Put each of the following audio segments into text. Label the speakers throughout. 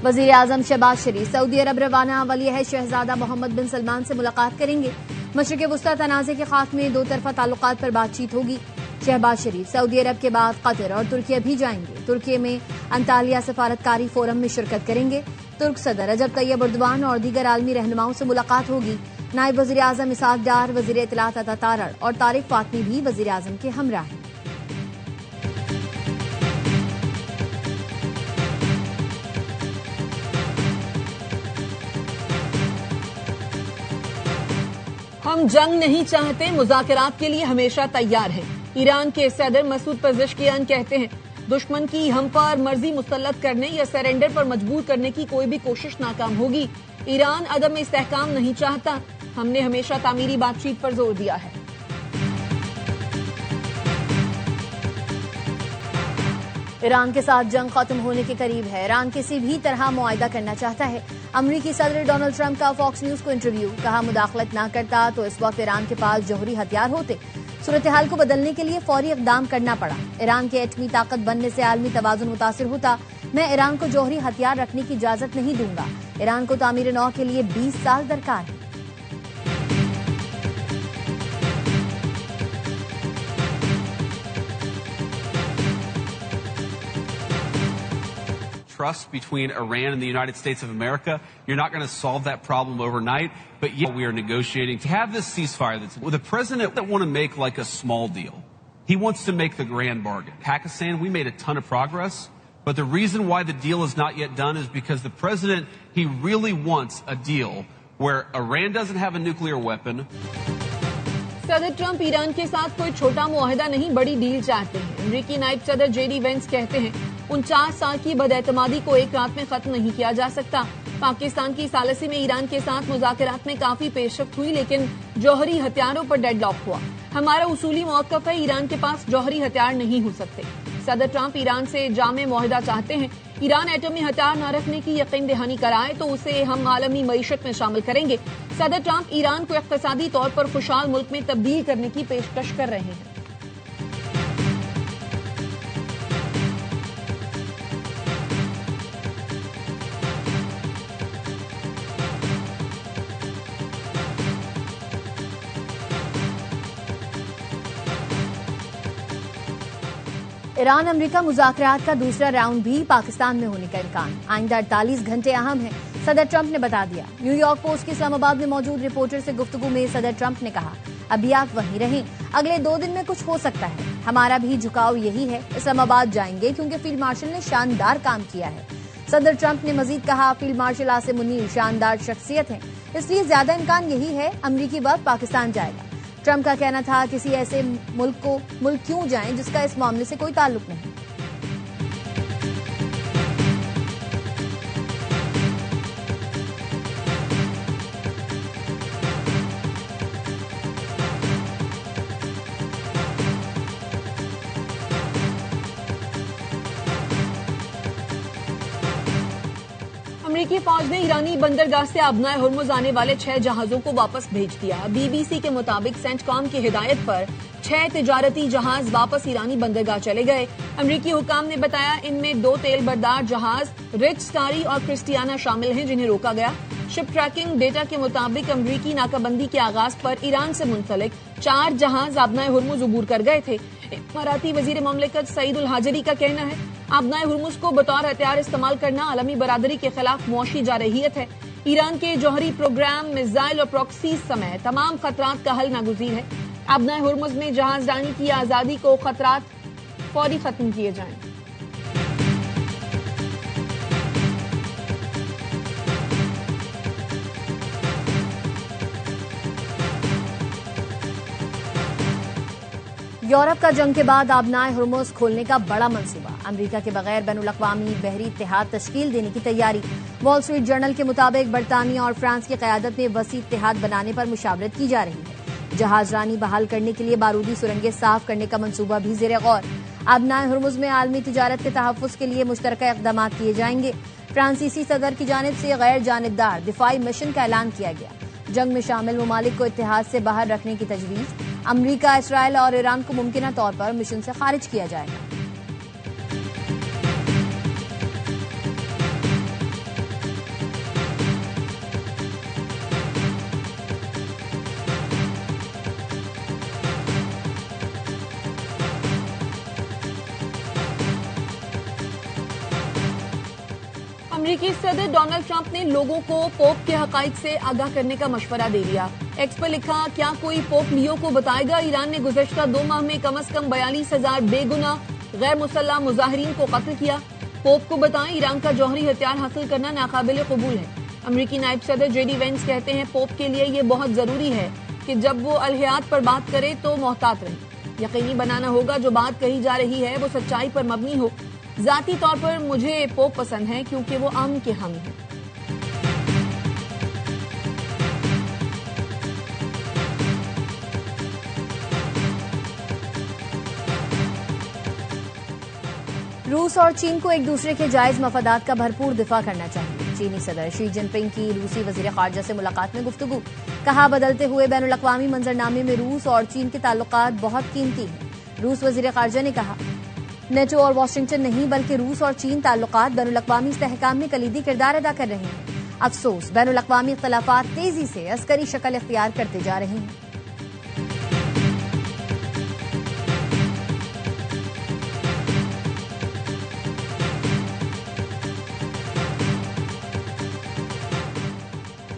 Speaker 1: वजीर आजम शहबाज शरीफ सऊदी अरब रवाना। वली अहद शहजादा मोहम्मद बिन सलमान से मुलाकात करेंगे। मशरिक वुस्ता तनाज़े के खात्मे दो तरफा ताल्लुकात पर बातचीत होगी। शहबाज शरीफ सऊदी अरब के बाद कतर और तुर्की भी जाएंगे। तुर्की में अंतालिया सफारतकारी फोरम में शिरकत करेंगे। तुर्क सदर रजब तैयब एर्दोगान और दीगर आलमी रहनुमाओं से मुलाकात होगी। नायब वजीर आजम इसहाक डार, वजीर इत्तलात अता तारड़ और तारिक फातमी भी वजीर आजम के हमरा हैं।
Speaker 2: हम जंग नहीं चाहते, मुज़ाकरात के लिए हमेशा तैयार हैं। ईरान के सदर मसूद पेज़ेश्कियान कहते हैं, दुश्मन की हम पर मर्जी मुसल्लत करने या सरेंडर पर मजबूर करने की कोई भी कोशिश नाकाम होगी। ईरान अदम इस्तेहकाम नहीं चाहता। हमने हमेशा तामीरी बातचीत पर जोर दिया है।
Speaker 1: ईरान के साथ जंग खत्म होने के करीब है। ईरान किसी भी तरह मुआहिदा करना चाहता है। अमरीकी सदर डोनाल्ड ट्रंप का फॉक्स न्यूज को इंटरव्यू। कहा, मुदाखलत ना करता तो इस वक्त ईरान के पास जौहरी हथियार होते। सूरत हाल को बदलने के लिए फौरी इकदाम करना पड़ा। ईरान के एटमी ताकत बनने से आलमी तवाजुन मुतासिर होता। मैं ईरान को जौहरी हथियार रखने की इजाजत नहीं दूंगा। ईरान को तामीर नौ के लिए 20 साल दरकार है।
Speaker 3: Trust between Iran and the United States of America. You're not going to solve that problem overnight, but yeah, we are negotiating to have this ceasefire. That's with the president that want to make like a small deal. He wants to make the grand bargain. Pakistan, we made a ton of progress, but the reason why the deal is not yet done is because the president, he really wants a deal where Iran doesn't have a nuclear weapon.
Speaker 2: सदर Trump Iran के साथ कोई छोटा मुआहिदा नहीं, बड़ी deal चाहते हैं। अमरीकी नायब सदर जेडी वेंस कहते हैं, 49 साल की बदएतमादी को एक रात में खत्म नहीं किया जा सकता। पाकिस्तान की सालसी में ईरान के साथ मुज़ाकरात में काफी पेशरफ्त हुई, लेकिन जौहरी हथियारों पर डेडलॉक हुआ। हमारा उसूली मौक़िफ़ है, ईरान के पास जौहरी हथियार नहीं हो सकते। सदर ट्रंप ईरान से जामे मुआहिदा चाहते हैं। ईरान एटमी हथियार न रखने की यकीन दहानी कराए तो उसे हम आलमी मईशत में शामिल करेंगे। सदर ट्रंप ईरान को इक़्तिसादी तौर पर खुशहाल मुल्क में तब्दील करने की पेशकश कर रहे हैं।
Speaker 1: ईरान अमेरिका मुज़ाकरात का दूसरा राउंड भी पाकिस्तान में होने का इम्कान। आइंदा 48 घंटे अहम है, सदर ट्रंप ने बता दिया। न्यूयॉर्क पोस्ट की इस्लामाबाद में मौजूद रिपोर्टर से गुफ्तगू में सदर ट्रंप ने कहा, अभी आप वहीं रहें, अगले 2 दिन में कुछ हो सकता है। हमारा भी झुकाव यही है, इस्लामाबाद जाएंगे क्योंकि फील्ड मार्शल ने शानदार काम किया है। सदर ट्रंप ने मजीद कहा, फील्ड मार्शल आसिम मुनीर शानदार शख्सियत है, इसलिए ज्यादा इम्कान यही है अमरीकी वक्त पाकिस्तान जाएगा। ट्रंप का कहना था, किसी ऐसे मुल्क क्यों जाएं जिसका इस मामले से कोई ताल्लुक नहीं।
Speaker 2: अमरीकी फौज ने ईरानी बंदरगाह से अबनाए हुर्मुज आने वाले 6 जहाजों को वापस भेज दिया। बीबीसी के मुताबिक सेंटकॉम की हिदायत पर 6 तिजारती जहाज वापस ईरानी बंदरगाह चले गए। अमरीकी हुकाम ने बताया, इनमें 2 तेल बरदार जहाज रिच स्टारी और क्रिस्टियाना शामिल हैं, जिन्हें रोका गया। शिप ट्रैकिंग डेटा के मुताबिक अमरीकी नाकाबंदी के आगाज पर ईरान से मुंसलिक 4 जहाज अबनाए हुर्मुज अबूर कर गए थे। इमाराती वजीर ममलिकत सईद उल हाजरी का कहना है, अबनाए हुर्मुज को बतौर हथियार इस्तेमाल करना आलमी बरादरी के खिलाफ मुआशी जारहियत है। ईरान के जौहरी प्रोग्राम, मिसाइल और प्रॉक्सी समेत तमाम खतरात का हल नागुज़ीर है। अबनाए हुर्मुज में जहाजरानी की आजादी को खतरात फौरी खत्म किए जाएं।
Speaker 1: यूरोप का जंग के बाद अबनाए हुर्मुज खोलने का बड़ा मंसूबा। अमेरिका के बगैर बैनुल-अक़वामी बहरी इत्तेहाद तश्कील देने की तैयारी। वॉल स्ट्रीट जर्नल के मुताबिक बरतानिया और फ्रांस की क़यादत में वसी इत्तेहाद बनाने पर मुशावरत की जा रही है। जहाजरानी बहाल करने के लिए बारूदी सुरंगें साफ करने का मंसूबा भी ज़ेरे गौर। अबनाए हुर्मुज में आलमी तिजारत के तहफ़्फ़ुज़ के लिए मुश्तरका इक़दाम किए जाएंगे। फ्रांसीसी सदर की जानिब से गैर जानिबदार दिफाई मिशन का ऐलान किया गया। जंग में शामिल ममालिक को इत्तेहाद से बाहर रखने की तजवीज़। अमरीका, इसराइल और ईरान को मुमकिना तौर पर मिशन से खारिज किया जाएगा।
Speaker 2: अमेरिकी सदर डोनाल्ड ट्रंप ने लोगों को पोप के हकाइक से आगाह करने का मशवरा दे दिया। एक्स पर लिखा, क्या कोई पोप लियो को बताएगा ईरान ने गुज़श्ता 2 माह में कम से कम 42,000 बेगुनाह गैर मुसल्लह मुजाहिरीन को कत्ल किया। पोप को बताएं ईरान का जौहरी हथियार हासिल करना नाकाबिल कबूल है। अमेरिकी नायब सदर जेडी वेंस कहते हैं पोप के लिए ये बहुत जरूरी है कि जब वो अलहयात पर बात करे तो मोहतात रहे। यकीनी बनाना होगा जो बात कही जा रही है वो सच्चाई पर मबनी हो। जाती तौर पर मुझे पोप पसंद है क्योंकि वो अमन के हामी हैं।
Speaker 1: रूस और चीन को एक दूसरे के जायज मफादात का भरपूर दिफा करना चाहिए। चीनी सदर शी जिनपिंग की रूसी वजीर खारजा से मुलाकात में गुफ्तगू। कहा, बदलते हुए बैनुल-अक़वामी मंजरनामे में रूस और चीन के ताल्लुकात बहुत कीमती हैं। रूस वजीर खारजा ने कहा, नेटो और वाशिंगटन नहीं बल्कि रूस और चीन ताल्लुकात बैनुल-अक़वामी इस्तेहकाम में कलीदी किरदार अदा कर रहे हैं। अफसोस, बैनुल-अक़वामी इख्तिलाफात तेजी से अस्करी शक्ल इख्तियार करते जा रहे हैं।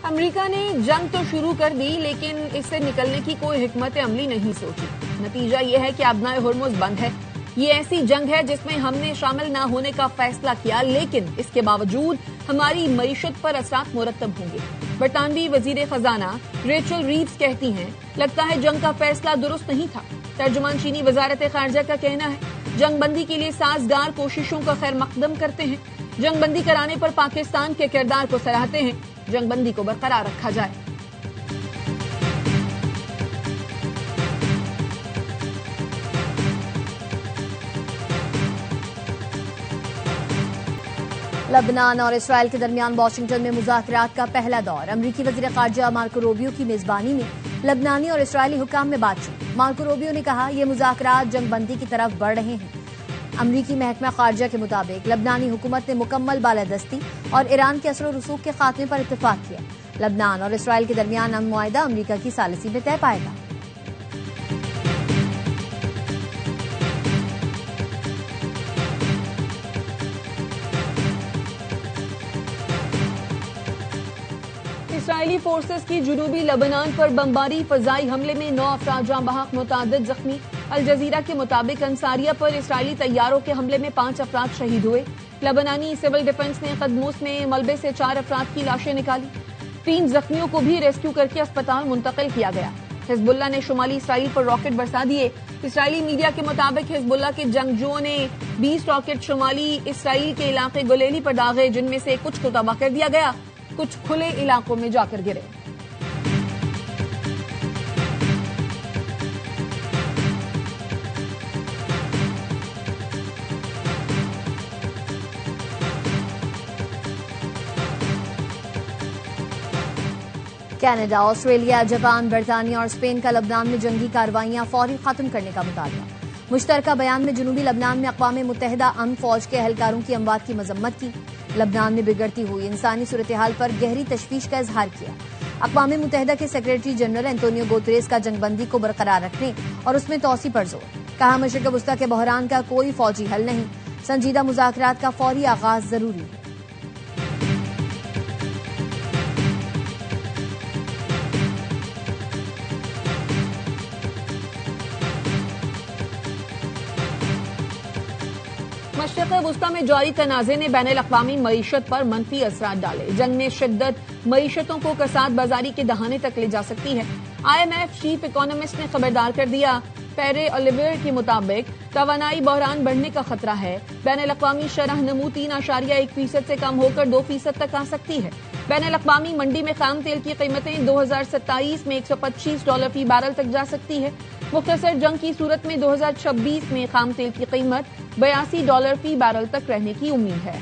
Speaker 2: अमेरिका ने जंग तो शुरू कर दी लेकिन इससे निकलने की कोई हिकमत अमली नहीं सोची। नतीजा ये है कि अबनाए हुर्मुज़ बंद है। ये ऐसी जंग है जिसमें हमने शामिल न होने का फैसला किया, लेकिन इसके बावजूद हमारी मईशत पर असरात मुरतब होंगे। बरतानवी वजीर खजाना रेचल रीव्स कहती हैं, लगता है जंग का फैसला दुरुस्त नहीं था। तर्जुमान चीनी वजारत खारजा का कहना है, जंगबंदी के लिए साजगार कोशिशों का खैर मकदम करते हैं। जंगबंदी कराने पर पाकिस्तान के किरदार को सराहते हैं। जंगबंदी को बरकरार रखा जाए।
Speaker 1: लबनान और इसराइल के दरमियान वाशिंगटन में मुज़ाकरात का पहला दौर। अमरीकी वज़ीर ख़ारजा मार्को रूबियो की मेजबानी में लबनानी और इसराइली हुकाम में बातचीत। मार्को रूबियो ने कहा, ये मुज़ाकरात जंगबंदी की तरफ बढ़ रहे हैं। अमरीकी महकमा ख़ारजा के मुताबिक लबनानी हुकूमत ने मुकम्मल बालादस्ती और ईरान के असर रसूख के खात्मे पर इत्तेफाक किया। लबनान और इसराइल के दरमियान अमन मुआहिदा अमरीका की सालिसी में तय पाएगा।
Speaker 2: इसराइली फोर्सेस की जुनूबी लबनान पर बमबारी फजाई हमले में 9 अफराद जाँ बहक, मुतादिद जख्मी। अल जजीरा के मुताबिक अंसारिया पर इसराइली तैयारों के हमले में 5 अफराद शहीद हुए। लबनानी सिविल डिफेंस ने कदमूस में मलबे से 4 अफराद की लाशें निकाली। 3 जख्मियों को भी रेस्क्यू करके अस्पताल मुंतकिल किया गया। हिजबुल्लाह ने शुमाली इसराइल पर रॉकेट बरसा दिए। इसराइली मीडिया के मुताबिक हिजबुल्लाह के जंगजुओं ने 20 रॉकेट शुमाली इसराइल के इलाके गुलेली पर दागे, जिनमें से कुछ को तबाह कर दिया गया, कुछ खुले इलाकों में जाकर गिरे।
Speaker 1: कनाडा, ऑस्ट्रेलिया, जापान, बरतानिया और स्पेन का लबनान में जंगी कार्रवाइयां फौरी खत्म करने का मुतालबा। मुश्तरका बयान में जुनूबी लबनान में अक़वाम मुत्तहिदा अमन फौज के एहलकारों की अमवात की मजम्मत की। लबनान में बिगड़ती हुई इंसानी सूरत हाल पर गहरी तशवीश का इजहार किया। अक़वाम मुत्तहिदा के सेक्रेटरी जनरल एंटोनियो गुतेरेस का जंगबंदी को बरकरार रखने और उसमें तोसी पर जोर। कहा, मशरिक़ वस्ता के बहरान का कोई फौजी हल नहीं, संजीदा मुज़ाकरात का फौरी आगाज जरूरी है।
Speaker 2: मशरिक़ वस्ता में जारी तनाज़े ने बैनुल अक़वामी मईशत पर मनफी असरात डाले। जंग में शिद्दत मईशतों को कसाद बाजारी के दहाने तक ले जा सकती है। IMF चीफ इकोनॉमिस्ट ने खबरदार कर दिया। पेरे ओलिवियर के मुताबिक तवानाई बहरान बढ़ने का खतरा है। बैनुल अक़वामी शरह नमू 3.1% से कम होकर 2% तक आ सकती है। बैनुल अक़वामी मंडी में खाम तेल की कीमतें 2027 में $125 फी बैरल तक जा सकती है। मुख्तसर जंग की सूरत में 2026 में खाम तेल की कीमत $82 फी बैरल तक रहने की उम्मीद है।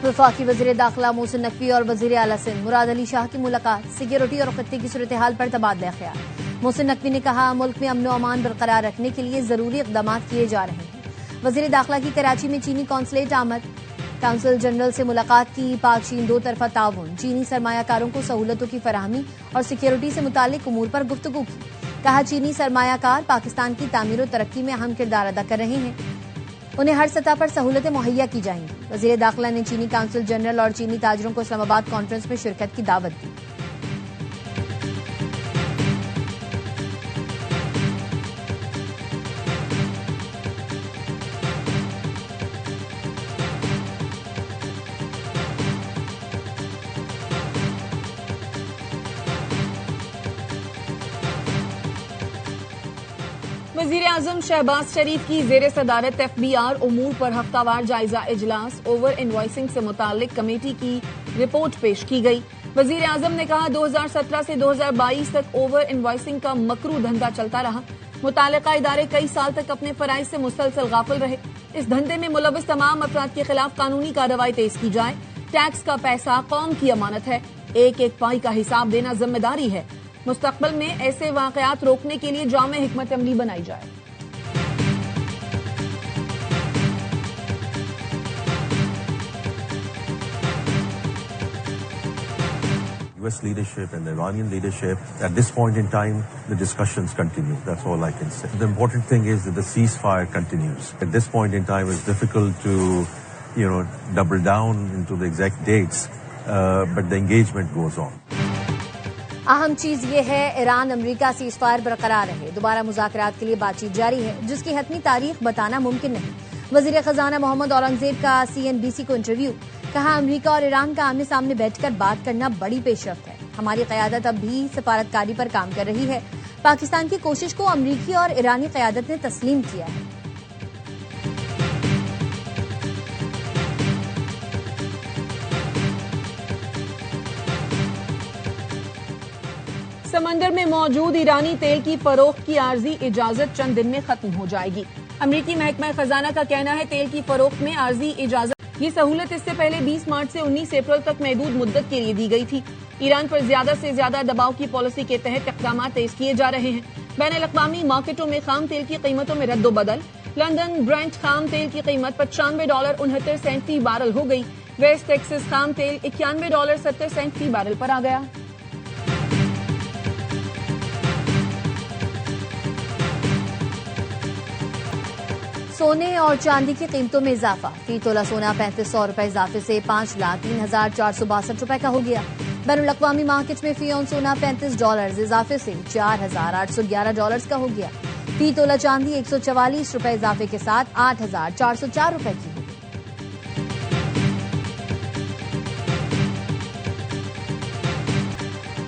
Speaker 1: वफाकी वज़ीर दाखिला मोहसिन नकवी और वज़ीर आला सिंध मुराद अली शाह की मुलाकात। सिक्योरिटी और खत्ते की सूरत हाल पर तबादला ख्याल। मोहसिन नकवी ने कहा, मुल्क में अमन व अमान बरकरार रखने के लिए जरूरी इक़दाम किए जा रहे हैं। वज़ीर दाखिला की कराची में चीनी कौंसलेट आमद। काउंसिल जनरल से मुलाकात की। पाक चीन दो तरफा ताउन, चीनी सरमायाकारों को सहूलतों की फराहमी और सिक्योरिटी से मुतालिक उमूर पर गुफ्तगू की। कहा, चीनी सरमायाकार पाकिस्तान की तामीर और तरक्की में अहम किरदार अदा कर रहे हैं, उन्हें हर सतह पर सहूलतें मुहैया की जाएंगी। वजीर दाखिला ने चीनी काउंसिल जनरल और चीनी ताजरों को इस्लामाबाद कॉन्फ्रेंस में शिरकत की दावत दी।
Speaker 2: वजीर आजम शहबाज शरीफ की जेर सदारत FBR उमूर पर हफ्तावार जायजा इजलास, ओवर इनवॉइसिंग से मुतालिक कमेटी की रिपोर्ट पेश की गई। वजीर आजम ने कहा, 2017 से 2022 तक ओवर इनवॉइसिंग का मकरू धंधा चलता रहा। मुतालिका इदारे कई साल तक अपने फराइज से मुसलसल गाफिल रहे। इस धंधे में मुलविस तमाम अफराद के खिलाफ कानूनी कार्रवाई तेज की जाए। टैक्स का पैसा कौम की अमानत है, एक एक पाई का हिसाब देना जिम्मेदारी है। मुस्तकबिल में ऐसे वाकयात रोकने के लिए जामे हिकमत अमली बनाई जाए।
Speaker 4: US leadership and the Iranian leadership, at this point in time, the discussions continue. That's all I can say. The important thing is that the ceasefire continues. At this point in time, it's difficult to, double down into the exact dates, but the engagement goes on.
Speaker 1: अहम चीज ये है, Iran America ceasefire बरकरार रहे। दोबारा मुज़ाकरात के लिए बातचीत जारी है, जिसकी हतमी तारीख बताना मुमकिन नहीं। वजीर खजाना मोहम्मद औरंगजेब का CNBC को इंटरव्यू। कहा, अमेरिका और ईरान का आमने सामने बैठकर बात करना बड़ी पेशरफ्त है। हमारी क़यादत अब भी सफारतकारी पर काम कर रही है। पाकिस्तान की कोशिश को अमरीकी और ईरानी क़यादत ने तस्लीम किया है।
Speaker 2: समंदर में मौजूद ईरानी तेल की फरोख्त की आर्जी इजाजत चंद दिन में खत्म हो जाएगी। अमरीकी महकमा खजाना का कहना है, तेल की फरोख्त में आर्जी इजाजत ये सहूलत इससे पहले 20 मार्च से 19 अप्रैल तक महदूद मुद्दत के लिए दी गई थी। ईरान पर ज्यादा से ज्यादा दबाव की पॉलिसी के तहत इक़दाम तेज किए जा रहे हैं। बैनुल-अक़वामी मार्केटों में खाम तेल की कीमतों में रद्दोबदल। लंदन ब्रेंट खाम तेल की कीमत $95.69 फी बैरल हो गई। वेस्ट टेक्सास खाम तेल $91.70 फी बैरल पर आ गया।
Speaker 1: सोने और चांदी की कीमतों में इजाफा। फी तोला सोना $3500 इजाफे से $5,03,462 का हो गया। बैनुल-अक़वामी मार्केट में फी ऑन सोना $35 इजाफे से $4,811 का हो गया। फी तोला चांदी $144 इजाफे के साथ $8,404 की हो गई।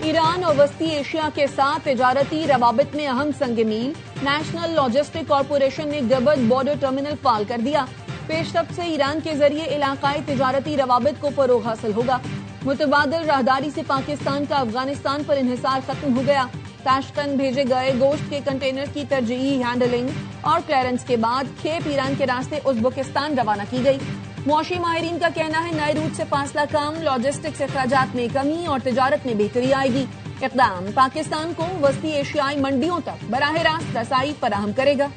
Speaker 2: ईरान और वस्ती एशिया के साथ तिजारती रवाबित में अहम संग-ए-मील। नेशनल लॉजिस्टिक कॉरपोरेशन ने गबद बॉर्डर टर्मिनल फाल कर दिया। पेशरफ्त से ईरान के जरिए इलाकाई तिजारती रवाबित को फरोग हासिल होगा। मुतबादिल राहदारी से पाकिस्तान का अफगानिस्तान पर इन्हिसार खत्म हो गया। ताशकंद भेजे गए गोश्त के कंटेनर की तरजीही हैंडलिंग और क्लियरेंस के बाद खेप ईरान के रास्ते उज़्बेकिस्तान रवाना की गई। मौशी माहिरीन का कहना है, नए रूट से फासला कम, लॉजिस्टिक्स अखराजात में कमी और तिजारत में बेहतरी आएगी। इक़दाम पाकिस्तान को वस्ती एशियाई मंडियों तक बराह रास्त रसाई फराहम करेगा।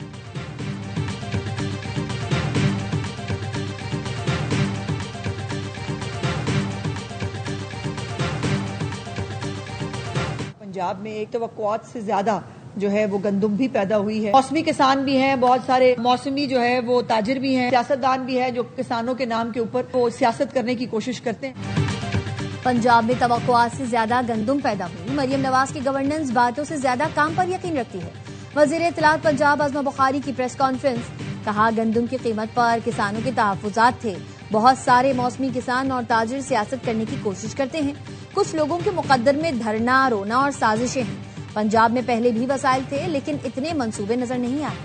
Speaker 5: पंजाब में एक तवक्कुआत से ज्यादा जो है वो गंदुम भी पैदा हुई है। मौसमी किसान भी हैं, बहुत सारे मौसमी जो है वो ताजिर भी हैं, सियासतदान भी है जो किसानों के नाम के ऊपर वो सियासत करने की कोशिश करते हैं।
Speaker 1: पंजाब में तवक्कुआत से ज्यादा गंदुम पैदा हुई। मरियम नवाज की गवर्नेंस बातों से ज्यादा काम पर यकीन रखती है। वजीर इत्तलात पंजाब आजमा बुखारी की प्रेस कॉन्फ्रेंस। कहा, गंदुम की कीमत पर किसानों के तहफ्फुज़ात थे। बहुत सारे मौसमी किसान और ताजिर सियासत करने की कोशिश करते हैं। कुछ लोगों के मुकद्दर में धरना, रोना और साजिशें हैं। पंजाब में पहले भी वसाइल थे, लेकिन इतने मंसूबे नजर नहीं आए।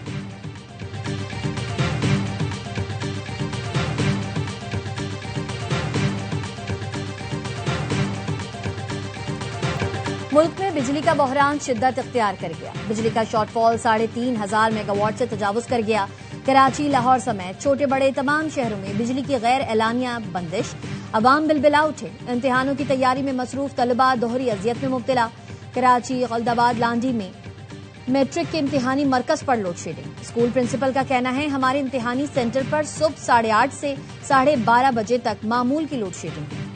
Speaker 1: मुल्क में बिजली का बहरान शिद्दत इख्तियार कर गया। बिजली का शॉर्टफॉल 3,500 मेगावाट से तजावुज कर गया। कराची, लाहौर समेत छोटे बड़े तमाम शहरों में बिजली की गैर एलानिया बंदिश। अवाम बिलबिला उठे। इम्तिहानों की तैयारी में मसरूफ तलबा दोहरी अजियत में मुब्तला। कराची, गौलदाबाद, लांडी में मैट्रिक के इम्तिहानी मरकज पर लोड शेडिंग। स्कूल प्रिंसिपल का कहना है हमारे इम्तिहानी सेंटर पर सुबह 8:30 से 12:30 बजे तक मामूल की लोड शेडिंग है।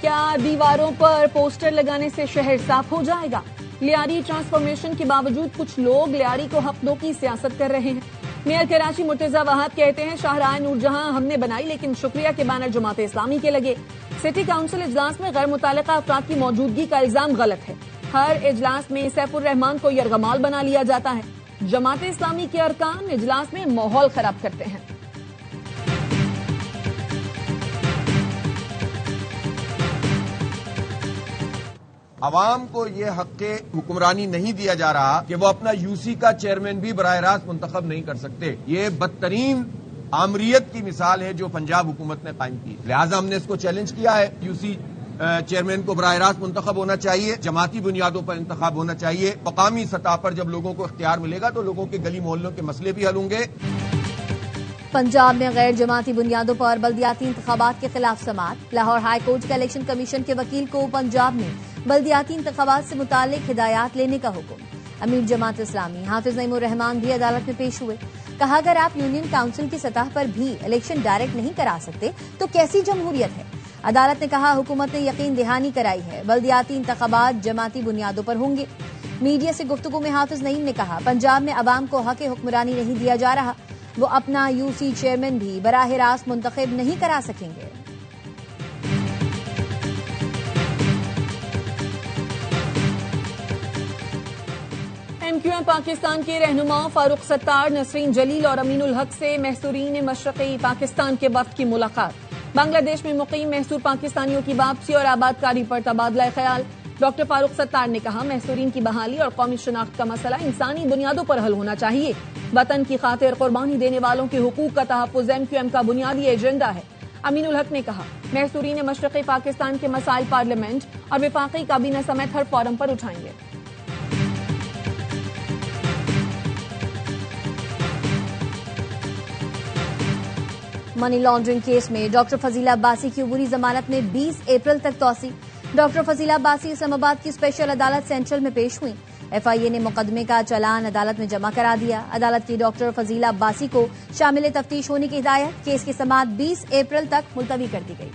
Speaker 2: क्या दीवारों पर पोस्टर लगाने से शहर साफ हो जाएगा? लियारी ट्रांसफॉर्मेशन के बावजूद कुछ लोग लियारी को हक दो की सियासत कर रहे हैं। मेयर कराची मुर्तजा वहाब कहते हैं शाहराह नूरजहां हमने बनाई लेकिन शुक्रिया के बैनर जमात इस्लामी के लगे। सिटी काउंसिल इजलास में गैर मुतालिका अफराद की मौजूदगी का इल्जाम गलत है। हर इजलास में सैफुर रहमान को यरगमाल बना लिया जाता है। जमात इस्लामी के अरकान इजलास में माहौल खराब करते हैं।
Speaker 6: अवाम को ये हक हुक्मरानी नहीं दिया जा रहा कि वो अपना यूसी का चेयरमैन भी बराह रास्त मुंतखब नहीं कर सकते। ये बदतरीन आमरीयत की मिसाल है जो पंजाब हुकूमत ने कायम की। लिहाजा हमने इसको चैलेंज किया है। यूसी चेयरमैन को बराह रास्त मुंतखब होना चाहिए, जमाती बुनियादों पर इंतखाब होना चाहिए। मकामी सतह पर जब लोगों को इख्तियार मिलेगा तो लोगों के गली मोहल्लों के मसले भी हल होंगे।
Speaker 1: पंजाब में गैर जमाती बुनियादों पर बल्दियाती इंतखाबात के खिलाफ समाअत। लाहौर हाई कोर्ट के इलेक्शन कमीशन के वकील को पंजाब में बल्दियाती इंतखाबात से मुतालिक हिदायत लेने का हुक्म। अमीर जमात इस्लामी हाफिज नईमुर रहमान भी अदालत में पेश हुए। कहा अगर आप यूनियन काउंसिल की सतह पर भी इलेक्शन डायरेक्ट नहीं करा सकते तो कैसी जमहूरियत है। अदालत ने कहा हुकूमत ने यकीन दहानी कराई है बल्दियाती इंतखाबात जमाती बुनियादों पर होंगे। मीडिया से गुफ्तगू में हाफिज नईम ने कहा पंजाब में अवाम को हक हुक्मरानी नहीं दिया जा रहा। वो अपना यूसी चेयरमैन भी बराह रास्त मुंतखब नहीं करा सकेंगे।
Speaker 2: एमक्यूएम पाकिस्तान के रहनुमाओं फारूक सत्तार, नसरीन जलील और अमीनुल हक से महसूरीन मशरक़ी पाकिस्तान के वफ्द की मुलाकात। बांग्लादेश में मुकीम महसूर पाकिस्तानियों की वापसी और आबादकारी पर तबादला ख्याल। डॉक्टर फारूक सत्तार ने कहा महसूरीन की बहाली और कौमी शनाख्त का मसला इंसानी बुनियादों पर हल होना चाहिए। वतन की खातिर कुर्बानी देने वालों के हुकूक का तहफ़्फ़ुज़ एमक्यूएम का बुनियादी एजेंडा है। अमीनुल हक ने कहा महसूरीन मशरक़ी पाकिस्तान के मसाइल पार्लियामेंट और वफाकी काबीना समेत हर फोरम पर उठाएंगे।
Speaker 1: मनी लॉन्ड्रिंग केस में डॉक्टर फजीला अब्बासी की अबूरी जमानत में 20 अप्रैल तक तौसी। डॉक्टर फजीला अब्बासी इस्लामाबाद की स्पेशल अदालत सेंट्रल में पेश हुई। एफआईए ने मुकदमे का चालान अदालत में जमा करा दिया। अदालत की डॉक्टर फजीला अब्बासी को शामिल तफ्तीश होने की हिदायत। केस की समाअत 20 अप्रैल तक मुलतवी कर दी गई।